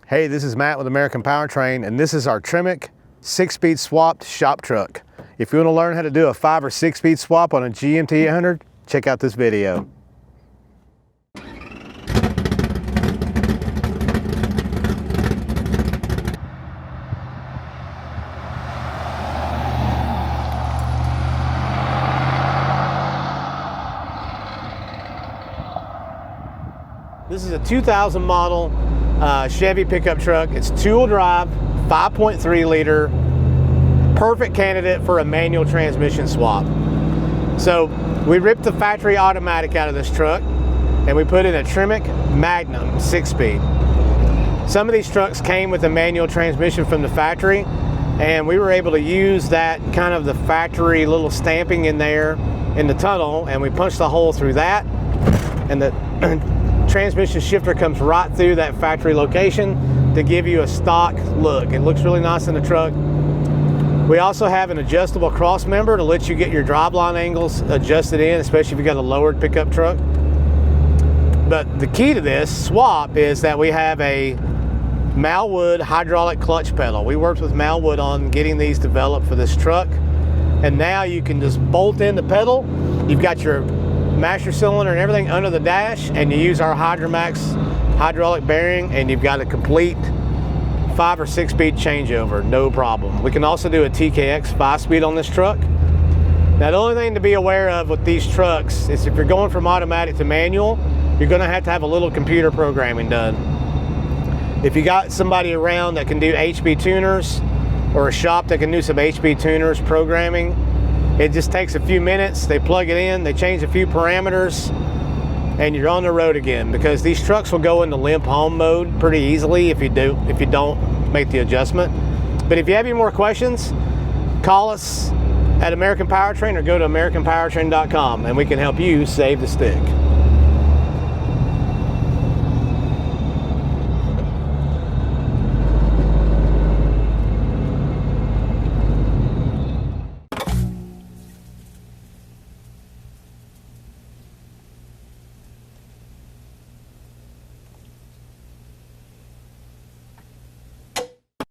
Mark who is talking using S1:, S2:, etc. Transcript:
S1: Hey, this is Matt with American Powertrain, and this is our TREMEC 6-speed swapped shop truck. If you want to learn how to do a 5 or 6-speed swap on a GMT800, check out this video. This is a 2000 model Chevy pickup truck. It's 2-wheel drive, 5.3 liter, perfect candidate for a manual transmission swap. So we ripped the factory automatic out of this truck and we put in a TREMEC Magnum 6-speed. Some of these trucks came with a manual transmission from the factory, and we were able to use that kind of the factory little stamping in there in the tunnel, and we punched the hole through that, and the transmission shifter comes right through that factory location to give you a stock look. It looks really nice in the truck. We also have an adjustable cross member to let you get your driveline angles adjusted in, especially if you got a lowered pickup truck. But the key to this swap is that we have a Malwood hydraulic clutch pedal. We worked with Malwood on getting these developed for this truck, and now you can just bolt in the pedal. You've got your master cylinder and everything under the dash, and you use our Hydromax hydraulic bearing, and you've got a complete 5 or 6-speed changeover, no problem. We can also do a TKX 5-speed on this truck. Now, the only thing to be aware of with these trucks is if you're going from automatic to manual, you're going to have a little computer programming done. If you got somebody around that can do HB tuners, or a shop that can do some HB tuners programming, it just takes a few minutes. They plug it in, they change a few parameters, and you're on the road again, because these trucks will go into limp home mode pretty easily if you don't make the adjustment. But if you have any more questions, call us at American Powertrain or go to AmericanPowertrain.com and we can help you save the stick.